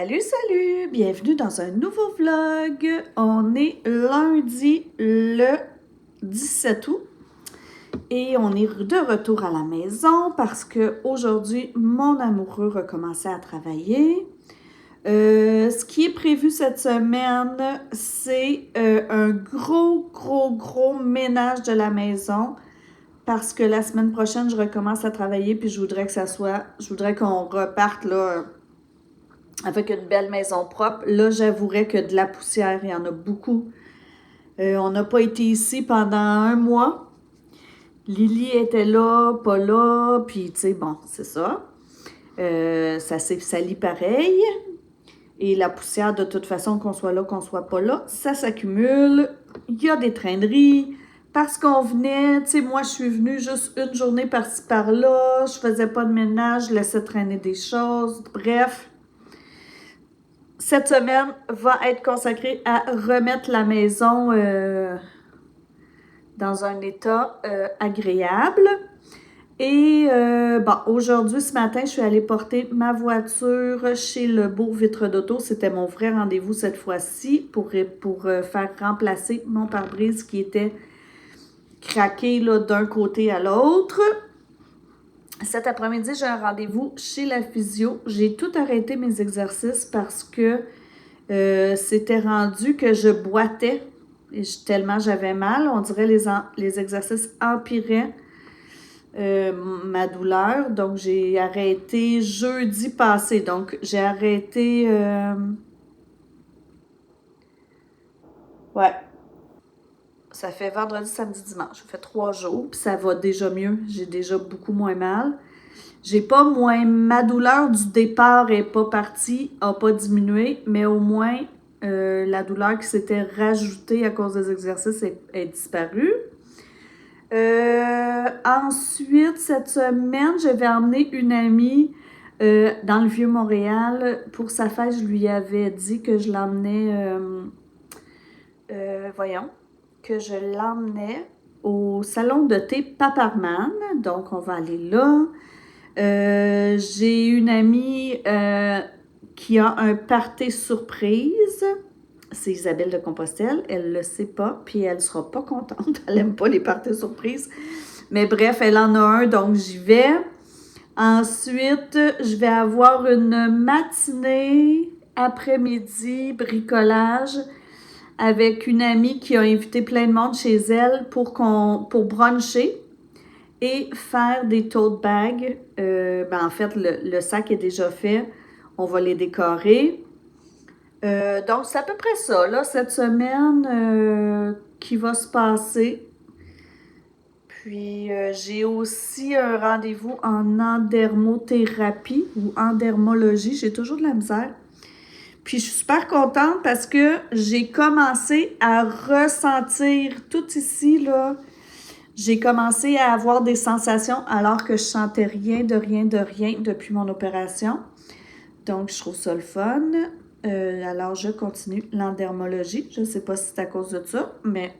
Salut, salut! Bienvenue dans un nouveau vlog. On est lundi le 17 août et on est de retour à la maison parce que aujourd'hui mon amoureux recommençait à travailler. Ce qui est prévu cette semaine, c'est un gros ménage de la maison parce que la semaine prochaine, je recommence à travailler puis je voudrais qu'on reparte là avec une belle maison propre. Là, j'avouerais que de la poussière, il y en a beaucoup. On n'a pas été ici pendant un mois. Lily était là, pas là, puis tu sais, bon, c'est ça. Ça s'est sali pareil. Et la poussière, de toute façon, qu'on soit là, qu'on soit pas là, ça s'accumule. Il y a des traîneries. Parce qu'on venait, tu sais, moi, je suis venue juste une journée par-ci, par-là. Je faisais pas de ménage, je laissais traîner des choses. Bref, cette semaine va être consacrée à remettre la maison dans un état agréable. Et bon, aujourd'hui, ce matin, je suis allée porter ma voiture chez le Beau Vitre d'Auto. C'était mon vrai rendez-vous cette fois-ci pour faire remplacer mon pare-brise qui était craqué d'un côté à l'autre. Cet après-midi, j'ai un rendez-vous chez la physio. J'ai tout arrêté mes exercices parce que c'était rendu que je boitais tellement j'avais mal. On dirait les exercices empiraient ma douleur. Donc, j'ai arrêté jeudi passé. Donc, j'ai arrêté... ouais, ça fait vendredi, samedi, dimanche. Ça fait 3 jours, puis ça va déjà mieux. J'ai déjà beaucoup moins mal. J'ai pas moins... Ma douleur du départ est pas partie, a pas diminué, mais au moins, la douleur qui s'était rajoutée à cause des exercices est disparue. Ensuite, cette semaine, je vais emmener une amie dans le Vieux-Montréal pour sa fête. Je lui avais dit que je l'emmenais, que je l'emmenais au salon de thé Paparman. Donc, on va aller là. J'ai une amie qui a un party surprise. C'est Isabelle de Compostelle. Elle ne le sait pas, puis elle ne sera pas contente. Elle n'aime pas les parties surprises. Mais bref, elle en a un, donc j'y vais. Ensuite, je vais avoir une matinée après-midi bricolage avec une amie qui a invité plein de monde chez elle pour bruncher et faire des tote bags. En fait, le sac est déjà fait. On va les décorer. Donc, c'est à peu près ça, là, cette semaine qui va se passer. Puis, j'ai aussi un rendez-vous en endermothérapie ou endermologie. J'ai toujours de la misère. Puis, je suis super contente parce que j'ai commencé à ressentir tout ici, là. J'ai commencé à avoir des sensations alors que je sentais rien depuis mon opération. Donc, je trouve ça le fun. Alors, je continue l'endermologie. Je ne sais pas si c'est à cause de ça, mais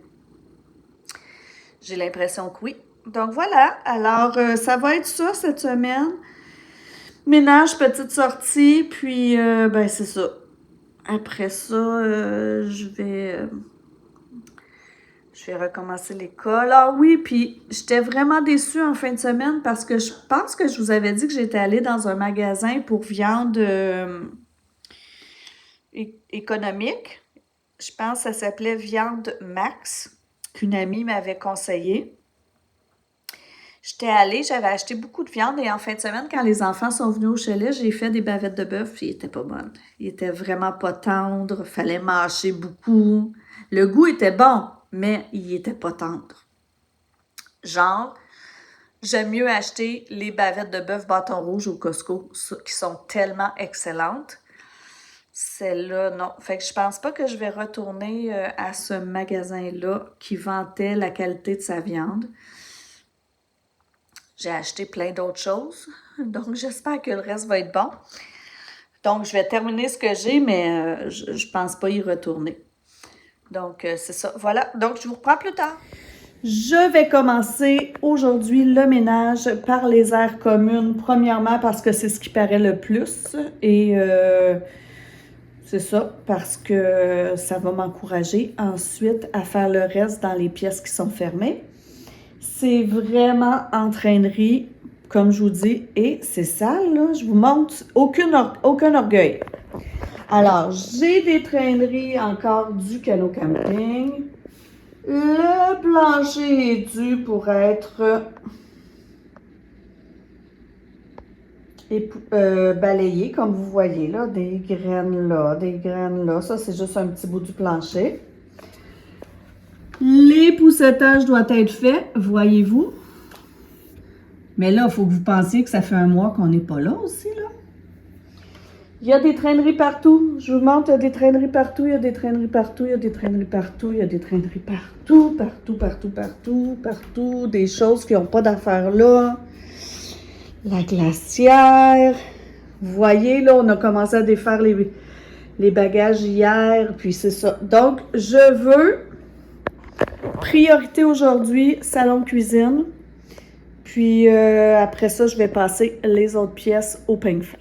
j'ai l'impression que oui. Donc, voilà. Alors, ça va être ça cette semaine. Ménage, petite sortie, puis, c'est ça. Après ça, je vais recommencer l'école. Ah oui, puis j'étais vraiment déçue en fin de semaine parce que je pense que je vous avais dit que j'étais allée dans un magasin pour viande économique. Je pense que ça s'appelait Viande Max, qu'une amie m'avait conseillé. J'étais allée, j'avais acheté beaucoup de viande et en fin de semaine, quand les enfants sont venus au chalet, j'ai fait des bavettes de bœuf puis ils étaient pas bonnes. Ils étaient vraiment pas tendres, fallait mâcher beaucoup. Le goût était bon, mais il était pas tendre. Genre, j'aime mieux acheter les bavettes de bœuf bâton rouge au Costco, qui sont tellement excellentes. Celle-là, non. Fait que je pense pas que je vais retourner à ce magasin-là qui vantait la qualité de sa viande. J'ai acheté plein d'autres choses, donc j'espère que le reste va être bon. Donc, je vais terminer ce que j'ai, mais je pense pas y retourner. Donc, c'est ça. Voilà. Donc, je vous reprends plus tard. Je vais commencer aujourd'hui le ménage par les aires communes. Premièrement, parce que c'est ce qui paraît le plus. Et C'est ça, parce que ça va m'encourager ensuite à faire le reste dans les pièces qui sont fermées. C'est vraiment entraînerie, comme je vous dis, et c'est sale, là. Je vous montre aucun orgueil. Alors, j'ai des traîneries encore du canot camping. Le plancher est dû pour être balayé, comme vous voyez là, des graines là, des graines là. Ça, c'est juste un petit bout du plancher. L'époussetage doit être fait, voyez-vous. Mais là, il faut que vous pensiez que ça fait un mois qu'on n'est pas là aussi, là. Il y a des traîneries partout. Je vous montre, il y a des traîneries partout, il y a des traîneries partout, il y a des traîneries partout, il y a des traîneries partout, partout. Des choses qui n'ont pas d'affaires là. La glacière. Vous voyez, là, on a commencé à défaire les bagages hier, puis c'est ça. Donc, je veux, priorité aujourd'hui, salon-cuisine. Puis après ça, je vais passer les autres pièces au peigne fin.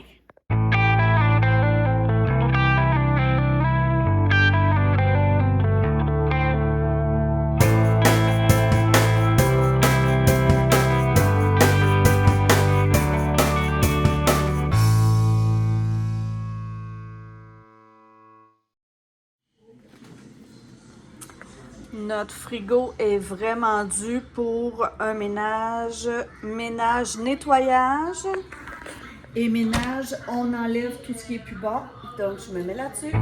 Notre frigo est vraiment dû pour un ménage, nettoyage et ménage, on enlève tout ce qui est plus bas. Donc, je me mets là-dessus.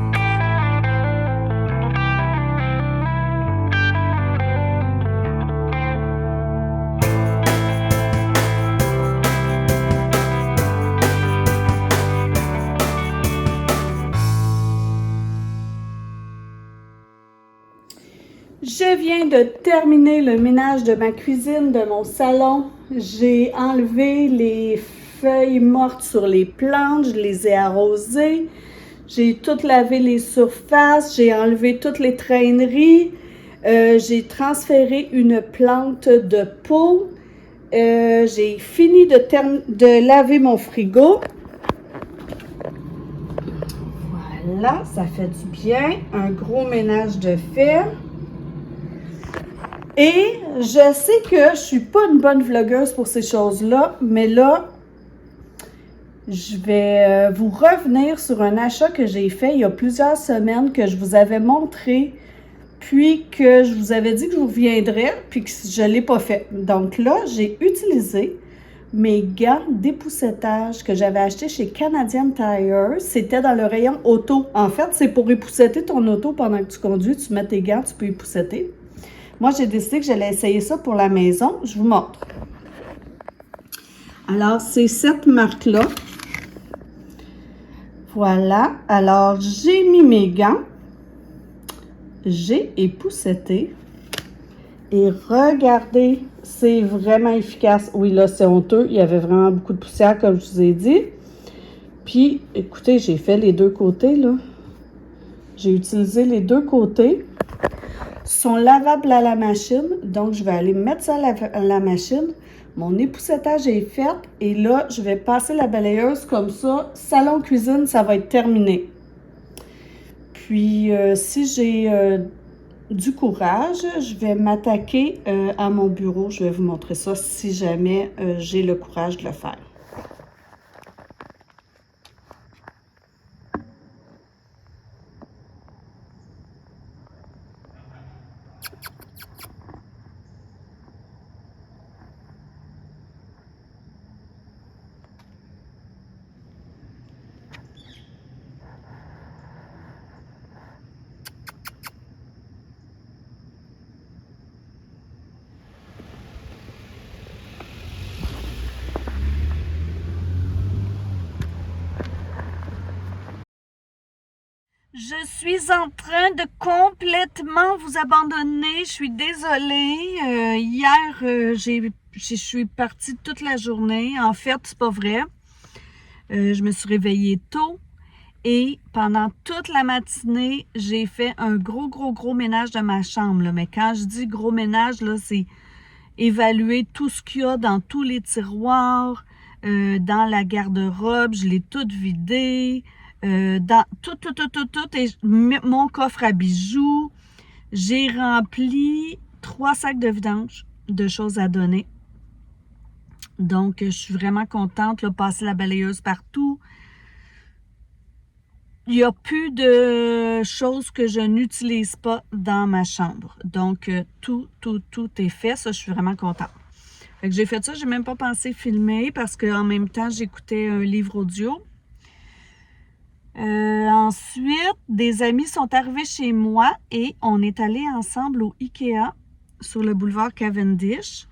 Je viens de terminer le ménage de ma cuisine, de mon salon. J'ai enlevé les feuilles mortes sur les plantes, je les ai arrosées. J'ai tout lavé les surfaces, j'ai enlevé toutes les traîneries. J'ai transféré une plante de pot. J'ai fini de laver mon frigo. Voilà, ça fait du bien. Un gros ménage de fait. Et je sais que je suis pas une bonne vlogueuse pour ces choses-là, mais là, je vais vous revenir sur un achat que j'ai fait il y a plusieurs semaines que je vous avais montré, puis que je vous avais dit que je vous reviendrais, puis que je ne l'ai pas fait. Donc là, j'ai utilisé mes gants d'époussetage que j'avais achetés chez Canadian Tire. C'était dans le rayon auto. En fait, c'est pour épousseter ton auto pendant que tu conduis. Tu mets tes gants, tu peux épousseter. Moi, j'ai décidé que j'allais essayer ça pour la maison. Je vous montre. Alors, c'est cette marque-là. Voilà. Alors, j'ai mis mes gants. J'ai épousseté. Et regardez, c'est vraiment efficace. Oui, là, c'est honteux. Il y avait vraiment beaucoup de poussière, comme je vous ai dit. Puis, écoutez, j'ai fait les deux côtés, là. J'ai utilisé les deux côtés. Sont lavables à la machine, donc je vais aller mettre ça à la machine. Mon époussetage est fait et là, je vais passer la balayeuse comme ça. Salon-cuisine, ça va être terminé. Puis, si j'ai du courage, je vais m'attaquer à mon bureau. Je vais vous montrer ça si jamais j'ai le courage de le faire. Je suis en train de complètement vous abandonner. Je suis désolée. Hier, je suis partie toute la journée. En fait, c'est pas vrai. Je me suis réveillée tôt et pendant toute la matinée, j'ai fait un gros ménage de ma chambre, là. Mais quand je dis gros ménage, là, c'est évaluer tout ce qu'il y a dans tous les tiroirs, dans la garde-robe. Je l'ai toute vidée. dans tout, et mon coffre à bijoux. J'ai rempli 3 sacs de vidange de choses à donner. Donc, je suis vraiment contente, là, passer la balayeuse partout. Il n'y a plus de choses que je n'utilise pas dans ma chambre. Donc, tout est fait. Ça, je suis vraiment contente. Fait que j'ai fait ça, j'ai même pas pensé filmer parce qu'en même temps, j'écoutais un livre audio. Ensuite, des amis sont arrivés chez moi et on est allés ensemble au Ikea sur le boulevard Cavendish.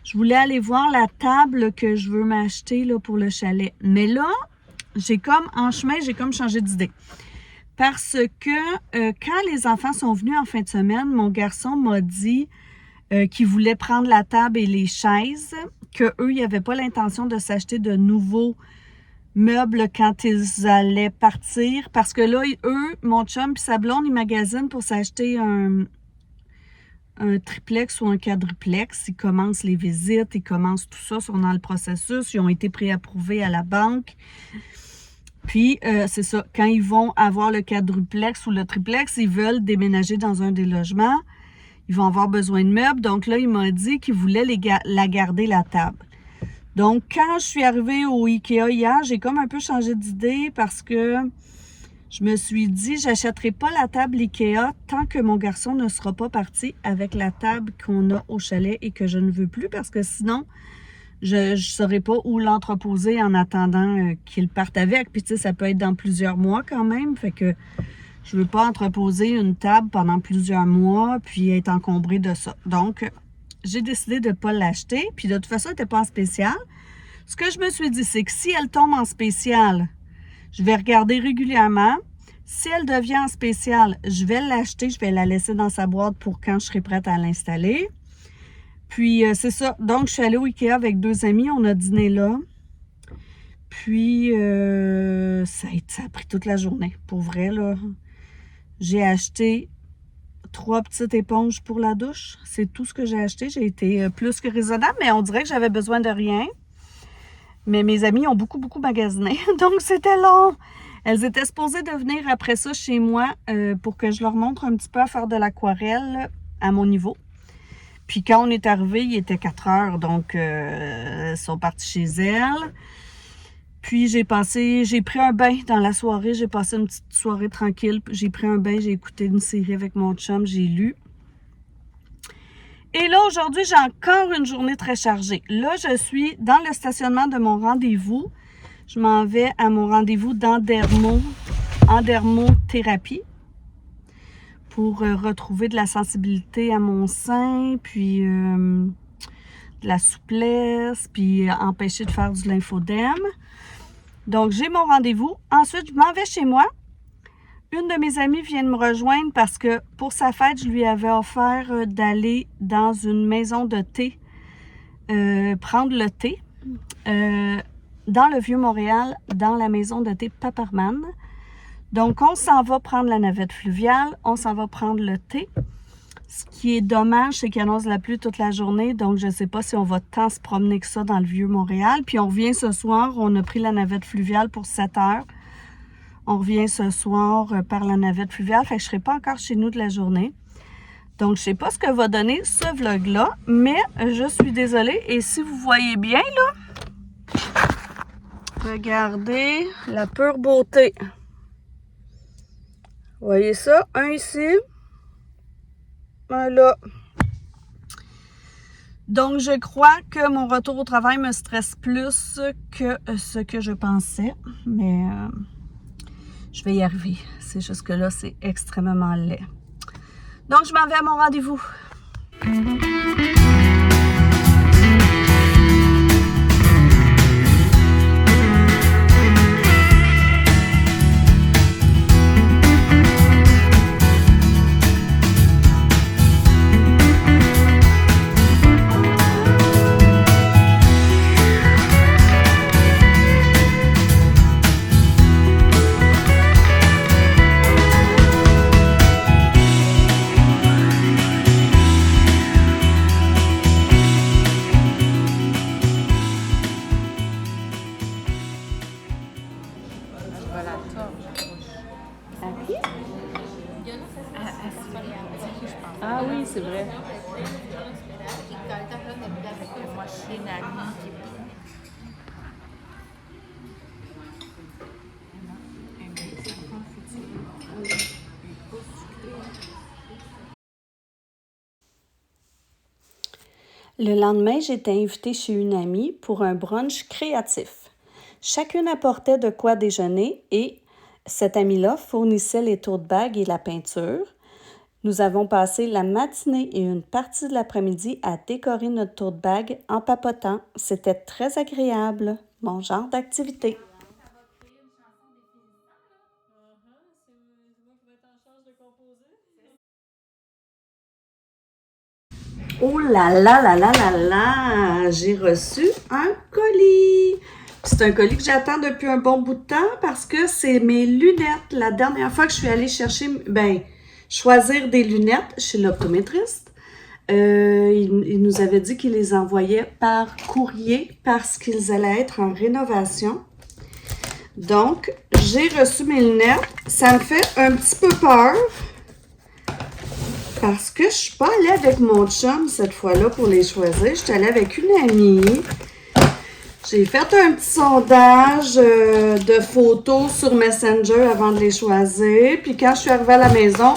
Je voulais aller voir la table que je veux m'acheter là, pour le chalet. Mais là, en chemin, j'ai comme changé d'idée. Parce que quand les enfants sont venus en fin de semaine, mon garçon m'a dit qu'il voulait prendre la table et les chaises, qu'eux, ils n'avaient pas l'intention de s'acheter de nouveaux meubles quand ils allaient partir. Parce que là, eux, mon chum et sa blonde, ils magasinent pour s'acheter un triplex ou un quadruplex. Ils commencent les visites, ils commencent tout ça, ils sont dans le processus, ils ont été préapprouvés à la banque. Puis, c'est ça, quand ils vont avoir le quadruplex ou le triplex, ils veulent déménager dans un des logements. Ils vont avoir besoin de meubles. Donc là, il m'a dit qu'il voulait la garder, la table. Donc, quand je suis arrivée au Ikea hier, j'ai comme un peu changé d'idée parce que je me suis dit, j'achèterai pas la table Ikea tant que mon garçon ne sera pas parti avec la table qu'on a au chalet et que je ne veux plus parce que sinon, je ne saurais pas où l'entreposer en attendant qu'il parte avec. Puis, tu sais, ça peut être dans plusieurs mois quand même. Fait que je ne veux pas entreposer une table pendant plusieurs mois puis être encombrée de ça. Donc, j'ai décidé de ne pas l'acheter. Puis, de toute façon, elle n'était pas en spécial. Ce que je me suis dit, c'est que si elle tombe en spécial, je vais regarder régulièrement. Si elle devient en spécial, je vais l'acheter. Je vais la laisser dans sa boîte pour quand je serai prête à l'installer. Puis, c'est ça. Donc, je suis allée au Ikea avec 2 amis. On a dîné là. Puis, ça a pris toute la journée. Pour vrai, là. J'ai acheté 3 petites éponges pour la douche. C'est tout ce que j'ai acheté. J'ai été plus que raisonnable, mais on dirait que j'avais besoin de rien. Mais mes amis ont beaucoup magasiné. Donc, c'était long. Elles étaient supposées de venir après ça chez moi pour que je leur montre un petit peu à faire de l'aquarelle à mon niveau. Puis quand on est arrivé, il était 4 heures, donc elles sont parties chez elles. Puis j'ai pris un bain dans la soirée, j'ai passé une petite soirée tranquille. J'ai pris un bain, j'ai écouté une série avec mon chum, j'ai lu. Et là, aujourd'hui, j'ai encore une journée très chargée. Là, je suis dans le stationnement de mon rendez-vous. Je m'en vais à mon rendez-vous d'endermothérapie pour retrouver de la sensibilité à mon sein, puis de la souplesse, puis empêcher de faire du lymphodème. Donc, j'ai mon rendez-vous. Ensuite, je m'en vais chez moi. Une de mes amies vient de me rejoindre parce que pour sa fête, je lui avais offert d'aller dans une maison de thé, prendre le thé, dans le Vieux-Montréal, dans la maison de thé Paparman. Donc, on s'en va prendre la navette fluviale, on s'en va prendre le thé. Ce qui est dommage, c'est qu'il annonce la pluie toute la journée, donc je ne sais pas si on va tant se promener que ça dans le Vieux-Montréal. Puis on revient ce soir, on a pris la navette fluviale pour 7 heures. On revient ce soir par la navette fluviale, fait que je ne serai pas encore chez nous de la journée. Donc, je ne sais pas ce que va donner ce vlog-là, mais je suis désolée. Et si vous voyez bien, là, regardez la pure beauté. Vous voyez ça? Un ici, un là. Donc, je crois que mon retour au travail me stresse plus que ce que je pensais. Mais je vais y arriver. C'est juste que là, c'est extrêmement laid. Donc, je m'en vais à mon rendez-vous. Ah oui, c'est vrai. Moi, je suis une amie qui Le lendemain, j'étais invitée chez une amie pour un brunch créatif. Chacune apportait de quoi déjeuner et cette amie-là fournissait les tote bags et la peinture. Nous avons passé la matinée et une partie de l'après-midi à décorer notre tote bag en papotant. C'était très agréable, mon genre d'activité. Oh là là là là là là! J'ai reçu un colis! C'est un colis que j'attends depuis un bon bout de temps parce que c'est mes lunettes. La dernière fois que je suis allée chercher, choisir des lunettes chez l'optométriste, il nous avait dit qu'il les envoyait par courrier parce qu'ils allaient être en rénovation. Donc, j'ai reçu mes lunettes. Ça me fait un petit peu peur. Parce que je suis pas allée avec mon chum cette fois-là pour les choisir. Je suis allée avec une amie. J'ai fait un petit sondage de photos sur Messenger avant de les choisir. Puis quand je suis arrivée à la maison,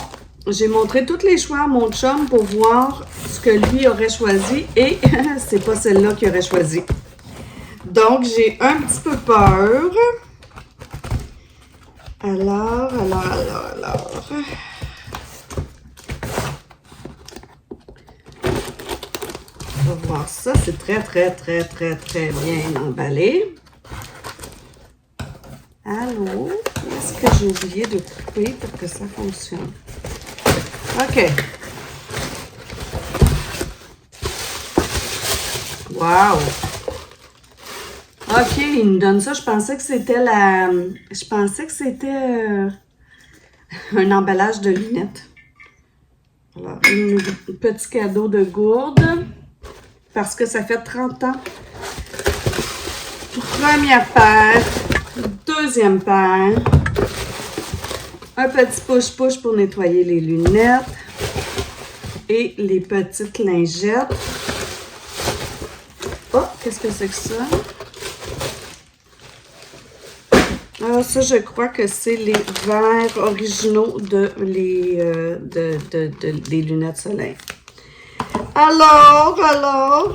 j'ai montré tous les choix à mon chum pour voir ce que lui aurait choisi. Et c'est pas celle-là qu'il aurait choisi. Donc, j'ai un petit peu peur. Alors. On va voir ça. C'est très bien emballé. Allô? Est-ce que j'ai oublié de couper pour que ça fonctionne? OK. Wow! OK, il nous donne ça. Je pensais que c'était un emballage de lunettes. Alors, un petit cadeau de gourde. Parce que ça fait 30 ans. Première paire. Deuxième paire. Un petit push-push pour nettoyer les lunettes. Et les petites lingettes. Oh, qu'est-ce que c'est que ça? Ah, ça, je crois que c'est les verres originaux des lunettes soleil. Alors,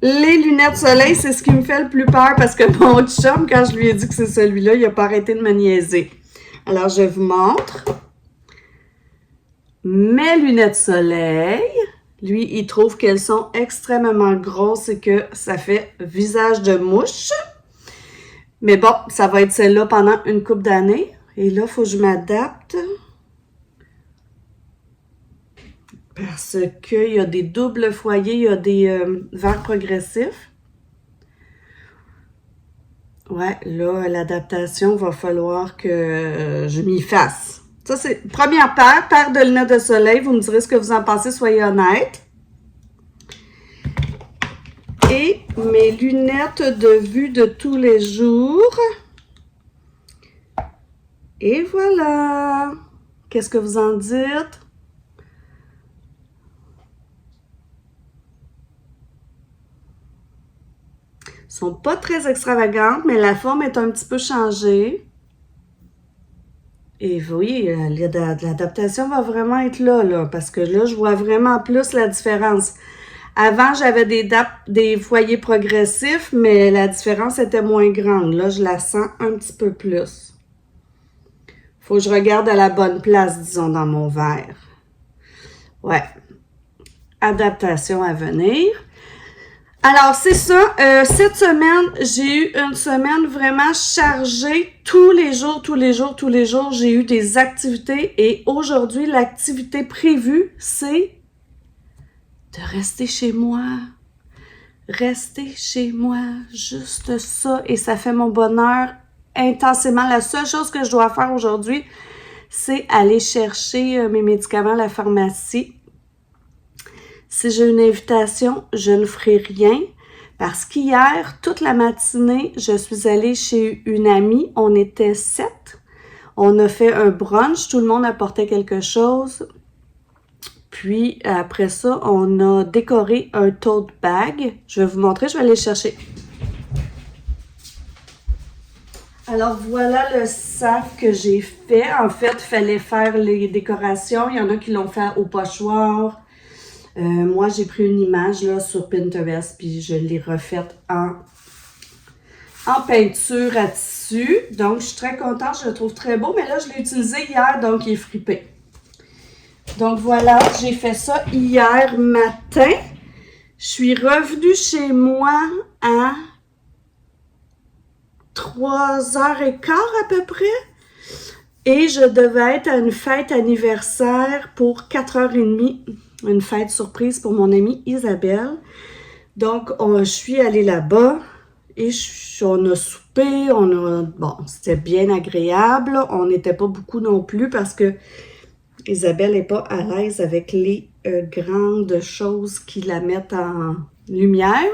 les lunettes soleil, c'est ce qui me fait le plus peur parce que mon chum, quand je lui ai dit que c'est celui-là, il n'a pas arrêté de me niaiser. Alors, je vous montre. Mes lunettes soleil, lui, il trouve qu'elles sont extrêmement grosses et que ça fait visage de mouche. Mais bon, ça va être celle-là pendant une couple d'années. Et là, il faut que je m'adapte. Parce qu'il y a des doubles foyers, il y a des verres progressifs. Ouais, là, l'adaptation, va falloir que je m'y fasse. Ça, c'est première paire de lunettes de soleil. Vous me direz ce que vous en pensez, soyez honnête. Et mes lunettes de vue de tous les jours. Et voilà. Qu'est-ce que vous en dites? Sont pas très extravagantes, mais la forme est un petit peu changée. Et oui, l'adaptation va vraiment être là, parce que là, je vois vraiment plus la différence. Avant, j'avais des foyers progressifs, mais la différence était moins grande. Là, je la sens un petit peu plus. Faut que je regarde à la bonne place, disons, dans mon verre. Ouais. Adaptation à venir. Alors, c'est ça. Cette semaine, j'ai eu une semaine vraiment chargée. Tous les jours, j'ai eu des activités. Et aujourd'hui, l'activité prévue, c'est de rester chez moi. Rester chez moi. Juste ça. Et ça fait mon bonheur intensément. La seule chose que je dois faire aujourd'hui, c'est aller chercher mes médicaments à la pharmacie. Si j'ai une invitation, je ne ferai rien parce qu'hier, toute la matinée, je suis allée chez une amie. On était 7. On a fait un brunch. Tout le monde apportait quelque chose. puis après ça, on a décoré un tote bag. Je vais vous montrer, je vais aller le chercher. Alors voilà le sac que j'ai fait. En fait, il fallait faire les décorations. Il y en a qui l'ont fait au pochoir. Moi, j'ai pris une image là sur Pinterest, puis je l'ai refaite en peinture à tissu. Donc, je suis très contente, je le trouve très beau. Mais là, je l'ai utilisé hier, donc il est fripé. Donc voilà, j'ai fait ça hier matin. Je suis revenue chez moi à 3h15 à peu près. Et je devais être à une fête anniversaire pour 4h30. Une fête surprise pour mon amie Isabelle. Donc, je suis allée là-bas et on a soupé. Bon, c'était bien agréable. On n'était pas beaucoup non plus parce que Isabelle n'est pas à l'aise avec les grandes choses qui la mettent en lumière.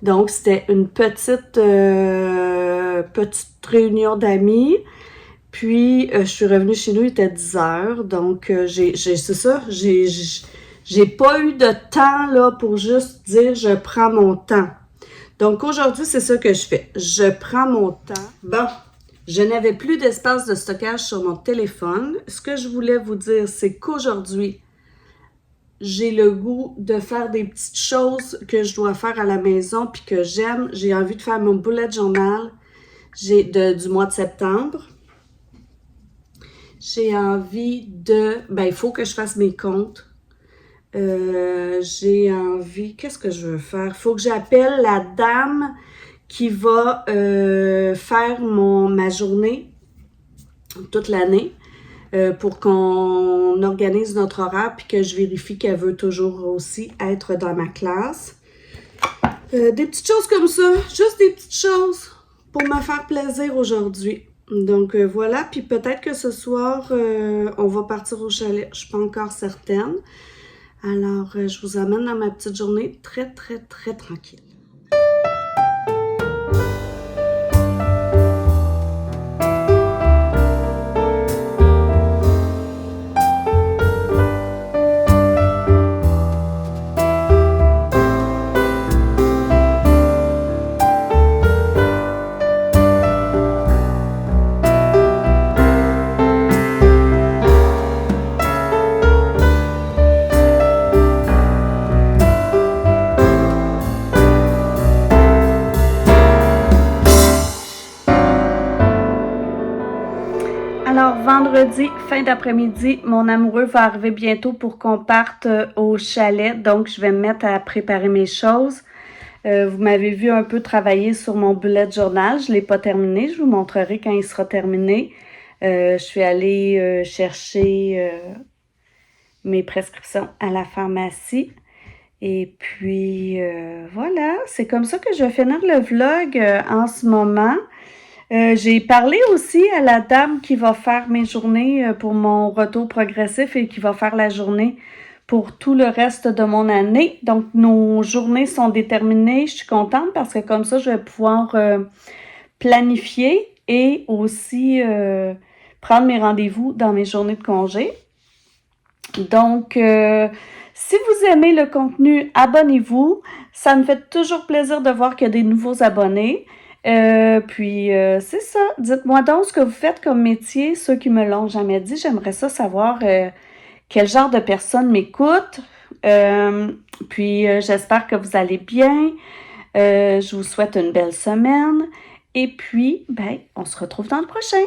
Donc, c'était une petite réunion d'amis. Puis, je suis revenue chez nous, il était 10h. Donc, c'est ça, j'ai pas eu de temps là pour juste dire je prends mon temps. Donc, aujourd'hui, c'est ça que je fais. Je prends mon temps. Bon, je n'avais plus d'espace de stockage sur mon téléphone. Ce que je voulais vous dire, c'est qu'aujourd'hui, j'ai le goût de faire des petites choses que je dois faire à la maison puis que j'aime. J'ai envie de faire mon bullet journal du mois de septembre. J'ai envie il faut que je fasse mes comptes. J'ai envie, qu'est-ce que je veux faire? Il faut que j'appelle la dame qui va faire ma journée toute l'année pour qu'on organise notre horaire puis que je vérifie qu'elle veut toujours aussi être dans ma classe. Des petites choses comme ça, juste des petites choses pour me faire plaisir aujourd'hui. Donc voilà, puis peut-être que ce soir, on va partir au chalet. Je suis pas encore certaine. Alors, je vous amène dans ma petite journée très, très, très tranquille. Alors, vendredi, fin d'après-midi, mon amoureux va arriver bientôt pour qu'on parte au chalet. Donc, je vais me mettre à préparer mes choses. Vous m'avez vu un peu travailler sur mon bullet journal. Je ne l'ai pas terminé. Je vous montrerai quand il sera terminé. Je suis allée chercher mes prescriptions à la pharmacie. Et puis, voilà. C'est comme ça que je vais finir le vlog en ce moment. J'ai parlé aussi à la dame qui va faire mes journées pour mon retour progressif et qui va faire la journée pour tout le reste de mon année. Donc, nos journées sont déterminées. Je suis contente parce que comme ça, je vais pouvoir planifier et aussi prendre mes rendez-vous dans mes journées de congé. Donc, si vous aimez le contenu, abonnez-vous. Ça me fait toujours plaisir de voir qu'il y a des nouveaux abonnés. C'est ça. Dites-moi donc ce que vous faites comme métier, ceux qui me l'ont jamais dit. J'aimerais ça savoir quel genre de personnes m'écoutent. J'espère que vous allez bien. Je vous souhaite une belle semaine. Et puis, on se retrouve dans le prochain.